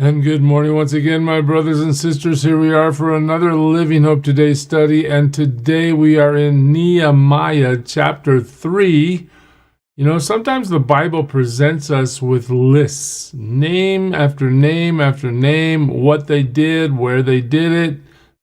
And good morning once again, my brothers and sisters. Here we are for another Living Hope Today study. And today we are in Nehemiah chapter 3. You know, sometimes the Bible presents us with lists, name after name after name, what they did, where they did it,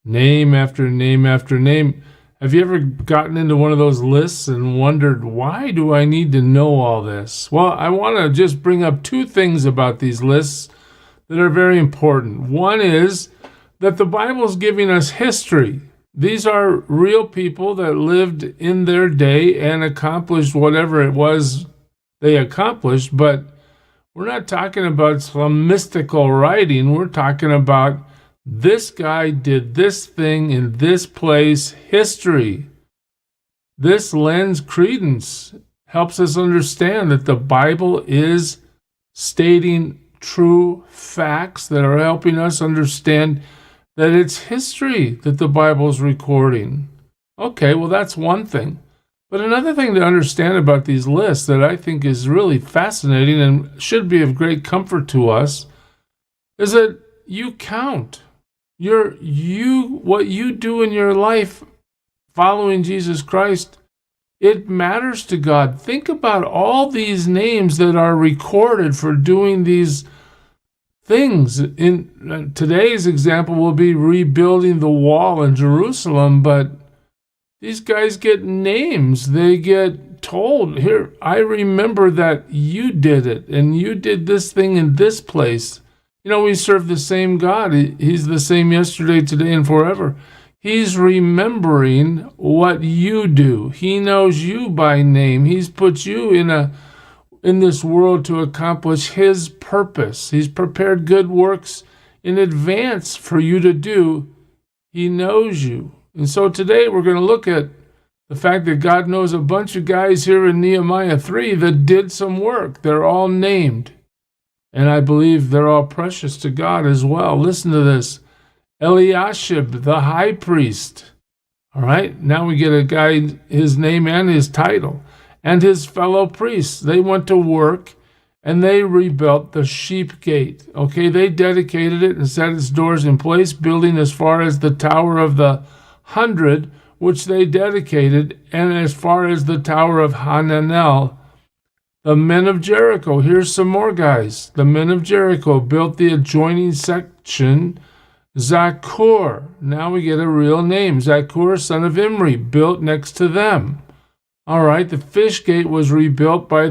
name after name after name. Have you ever gotten into one of those lists and wondered, why do I need to know all this? Well, I want to just bring up two things about these lists that are very important. One is that the Bible is giving us history. These are real people that lived in their day and accomplished whatever it was they accomplished, but we're not talking about some mystical writing. We're talking about this guy did this thing in this place, history. This lends credence, helps us understand that the Bible is stating true facts that are helping us understand that it's history that the Bible is recording. Okay, well, that's one thing. But another thing to understand about these lists that I think is really fascinating and should be of great comfort to us is that you count. What you do in your life following Jesus Christ, it matters to God. Think about all these names that are recorded for doing these things. In today's example will be rebuilding the wall in Jerusalem, but these guys get names. They get told, here, I remember that you did it, and you did this thing in this place. You know, we serve the same God. He's the same yesterday, today, and forever. He's remembering what you do. He knows you by name. He's put you in this world to accomplish his purpose. He's prepared good works in advance for you to do. He knows you. And so today we're going to look at the fact that God knows a bunch of guys here in Nehemiah 3 that did some work. They're all named. And I believe they're all precious to God as well. Listen to this. Eliashib, the high priest. All right, now we get a guy, his name and his title. And his fellow priests, they went to work and they rebuilt the sheep gate. Okay, they dedicated it and set its doors in place, building as far as the Tower of the 100, which they dedicated, and as far as the Tower of Hananel. The men of Jericho, here's some more guys. The men of Jericho built the adjoining section. Zakur, now we get a real name. Zakur, son of Imri, built next to them. All right, the fish gate was rebuilt by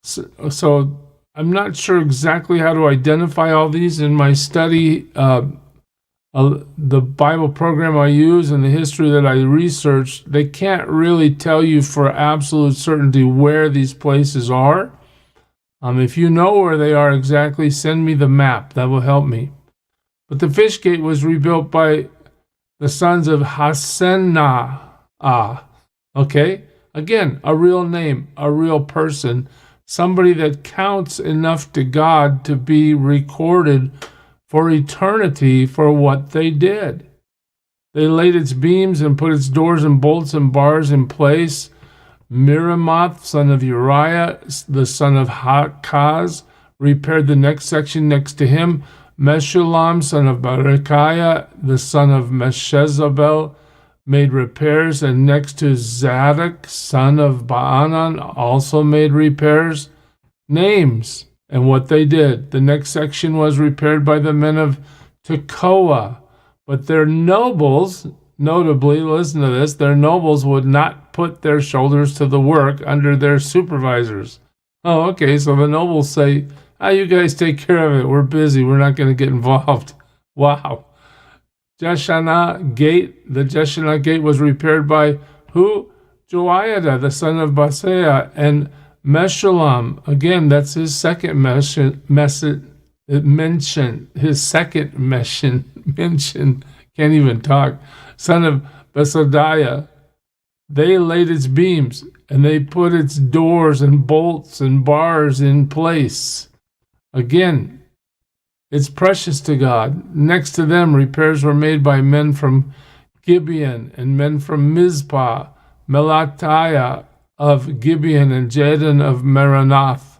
so I'm not sure exactly how to identify all these in my study, the Bible program I use and the history that I researched. They can't really tell you for absolute certainty where these places are. If you know where they are exactly, send me the map. That will help me. But the fish gate was rebuilt by the sons of Hasenah. Okay? Again, a real name, a real person, somebody that counts enough to God to be recorded for eternity for what they did. They laid its beams and put its doors and bolts and bars in place. Miramoth, son of Uriah, the son of Hakaz, repaired the next section next to him. Meshullam, son of Berechiah, the son of Meshezabel, made repairs, and next to Zadok, son of Baanan, also made repairs. Names and what they did. The next section was repaired by the men of Tekoa, but their nobles, notably, listen to this, their nobles would not put their shoulders to the work under their supervisors. Oh, okay, so the nobles say, you guys take care of it. We're busy. We're not going to get involved. Wow. Jeshanah Gate, the Jeshanah Gate was repaired by who? Joiada, the son of Baseah, and Meshullam. Again, that's his second mention. Can't even talk. Son of Besodiah. They laid its beams, and they put its doors and bolts and bars in place. Again, it's precious to God. Next to them, repairs were made by men from Gibeon and men from Mizpah, Melatiah of Gibeon and Jaden of Meronoth.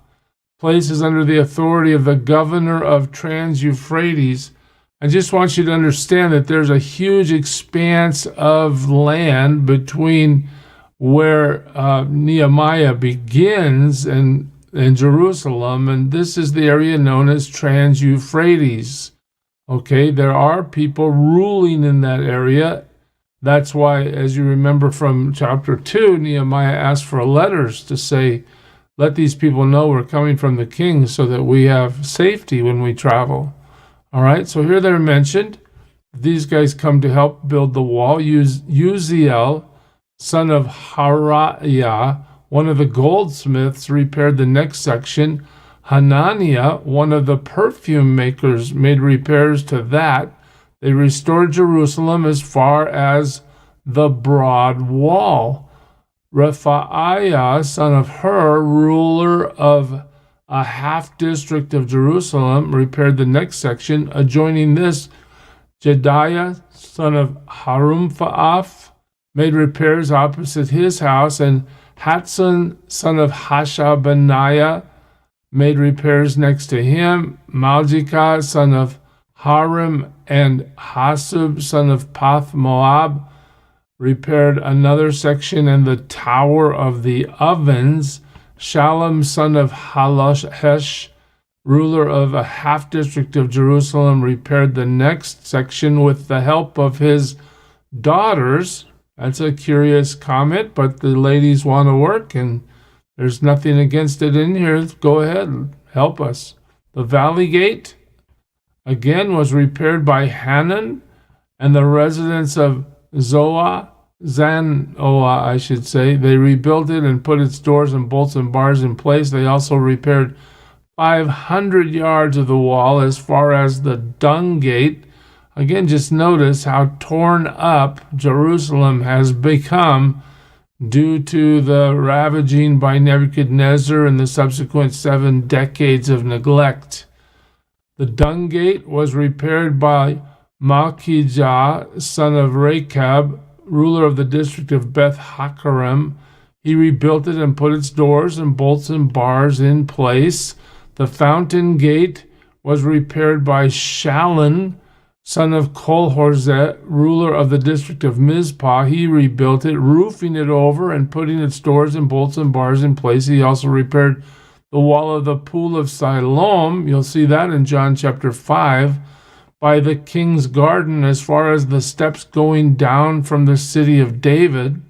place is under the authority of the governor of Trans-Euphrates. I just want you to understand that there's a huge expanse of land between where Nehemiah begins and in Jerusalem, and this is the area known as Trans-Euphrates. Okay, there are people ruling in that area. That's why, as you remember from chapter 2, Nehemiah asked for letters to say, let these people know we're coming from the king so that we have safety when we travel. All right, so here they're mentioned. These guys come to help build the wall. Uziel, son of Hariah, one of the goldsmiths, repaired the next section. Hananiah, one of the perfume makers, made repairs to that. They restored Jerusalem as far as the broad wall. Rephaiah, son of Hur, ruler of a half-district of Jerusalem, repaired the next section. Adjoining this, Jediah, son of Harumphaath, made repairs opposite his house, and Hatson, son of Hashabaniah, made repairs next to him. Malchijah, son of Harim, and Hasub, son of Path Moab, repaired another section, and the Tower of the Ovens. Shallum, son of Haloshesh, ruler of a half-district of Jerusalem, repaired the next section with the help of his daughters. That's a curious comment, but the ladies want to work, and there's nothing against it in here. Go ahead, help us. The Valley Gate, again, was repaired by Hanan, and the residents of Zanoah, I should say. They rebuilt it and put its doors and bolts and bars in place. They also repaired 500 yards of the wall as far as the Dung Gate. Again, just notice how torn up Jerusalem has become due to the ravaging by Nebuchadnezzar and the subsequent 7 decades of neglect. The Dung Gate was repaired by Malchijah, son of Rechab, ruler of the district of Beth Hakerem. He rebuilt it and put its doors and bolts and bars in place. The Fountain Gate was repaired by Shallun, son of Kolhorzet, ruler of the district of Mizpah. He rebuilt it, roofing it over and putting its doors and bolts and bars in place. He also repaired the wall of the Pool of Siloam. You'll see that in John chapter 5. By the king's garden, as far as the steps going down from the city of David.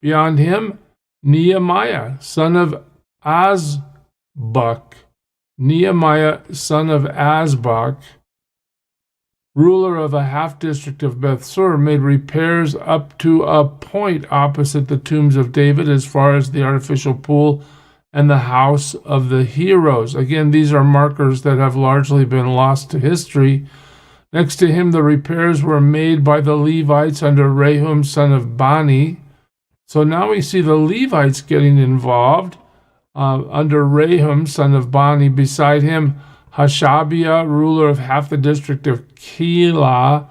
Beyond him, Nehemiah, son of Azbuk. Nehemiah, son of Azbuk, ruler of a half-district of Bethsur, made repairs up to a point opposite the tombs of David, as far as the artificial pool and the house of the heroes. Again, these are markers that have largely been lost to history. Next to him, the repairs were made by the Levites under Rehum, son of Bani. So now we see the Levites getting involved under Rehum, son of Bani. Beside him, Hashabiah, ruler of half the district of Keilah,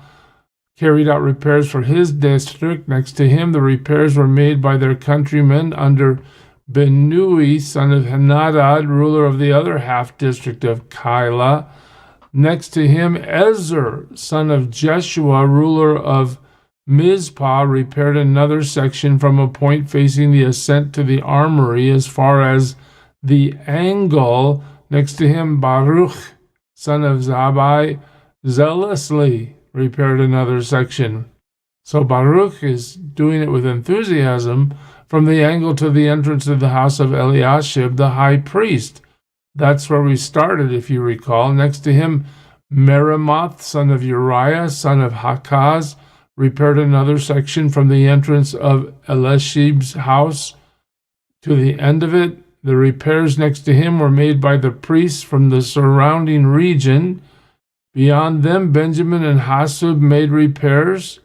carried out repairs for his district. Next to him, the repairs were made by their countrymen under Benui, son of Henadad, ruler of the other half district of Keilah. Next to him, Ezer, son of Jeshua, ruler of Mizpah, repaired another section from a point facing the ascent to the armory as far as the angle. Next to him, Baruch, son of Zabai, zealously repaired another section. So Baruch is doing it with enthusiasm from the angle to the entrance of the house of Eliashib, the high priest. That's where we started, if you recall. Next to him, Meremoth, son of Uriah, son of Hakaz, repaired another section from the entrance of Eliashib's house to the end of it. The repairs next to him were made by the priests from the surrounding region. Beyond them, Benjamin and Hasub made repairs.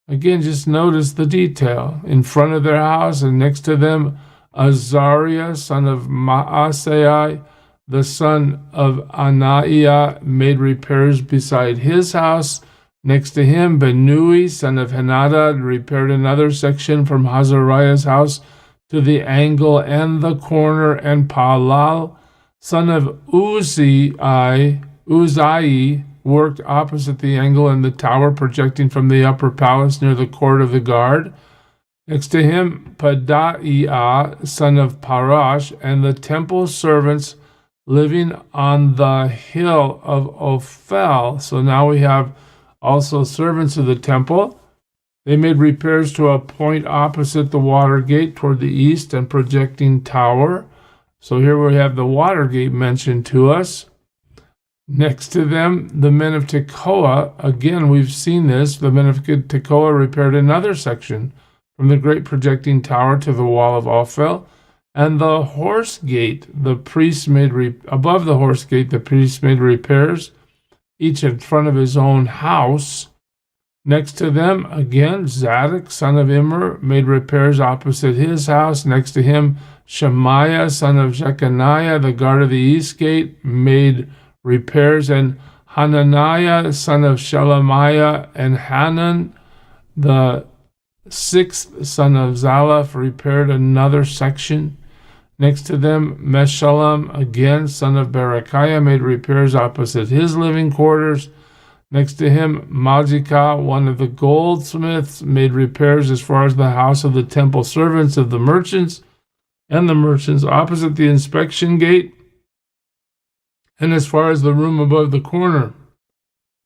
Again, just notice the detail. In front of their house and next to them, Azariah, son of Maasai, the son of Anaiah, made repairs beside his house. Next to him, Benui, son of Henadad, repaired another section from Hazariah's house to the angle and the corner, and Palal, son of Uzziah, worked opposite the angle in the tower projecting from the upper palace near the court of the guard. Next to him, Pedaiah, son of Parash, and the temple servants living on the hill of Ophel. So now we have also servants of the temple. They made repairs to a point opposite the water gate toward the east and projecting tower. So here we have the water gate mentioned to us. Next to them, the men of Tekoa. Again, we've seen this. The men of Tekoa repaired another section from the great projecting tower to the wall of Ophel. And the horse gate, the priests made above the horse gate, the priests made repairs, each in front of his own house. Next to them, again, Zadok, son of Immer, made repairs opposite his house. Next to him, Shemaiah, son of Jeconiah, the guard of the east gate, made repairs. And Hananiah, son of Shelemiah, and Hanan, the sixth son of Zalaph, repaired another section. Next to them, Meshullam, again, son of Berechiah, made repairs opposite his living quarters. Next to him, Malchijah, one of the goldsmiths, made repairs as far as the house of the temple servants of the merchants and the merchants opposite the inspection gate, and as far as the room above the corner.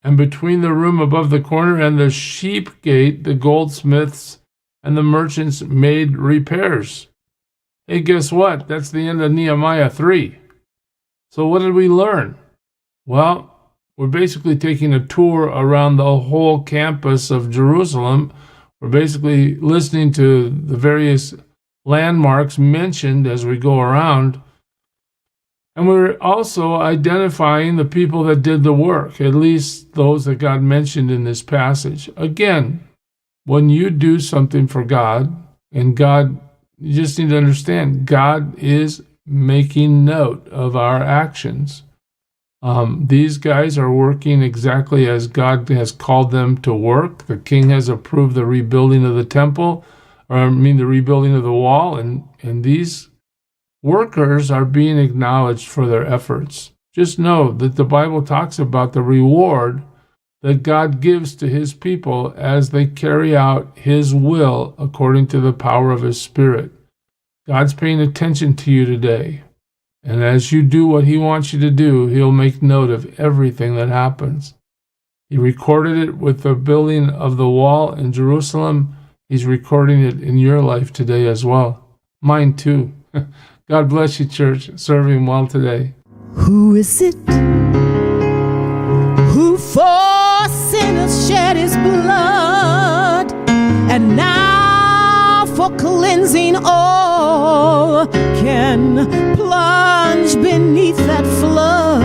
And between the room above the corner and the sheep gate, the goldsmiths and the merchants made repairs. Hey, guess what? That's the end of Nehemiah 3. So what did we learn? Well, we're basically taking a tour around the whole campus of Jerusalem. We're basically listening to the various landmarks mentioned as we go around. And we're also identifying the people that did the work, at least those that God mentioned in this passage. Again, when you do something for God, and God, you just need to understand, God is making note of our actions. These guys are working exactly as God has called them to work. The king has approved the rebuilding of the temple, the rebuilding of the wall, and these workers are being acknowledged for their efforts. Just know that the Bible talks about the reward that God gives to his people as they carry out his will according to the power of his Spirit. God's paying attention to you today. And as you do what he wants you to do, he'll make note of everything that happens. He recorded it with the building of the wall in Jerusalem. He's recording it in your life today as well. Mine too. God bless you, church. Serve him well today. Who is it who for sinners shed his blood, and now for cleansing all can plunge beneath that flood?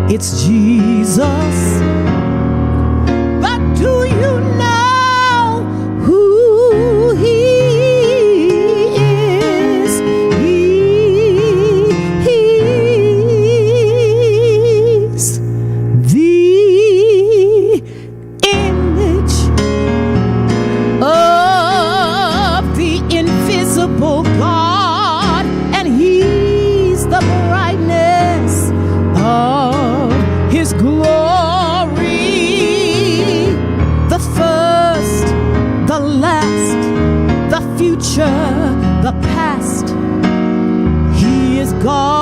It's Jesus. But do you know who he is? He's the image of the invisible God, and he's the brightness of his glory, the first, the last, the future, the past. He is God.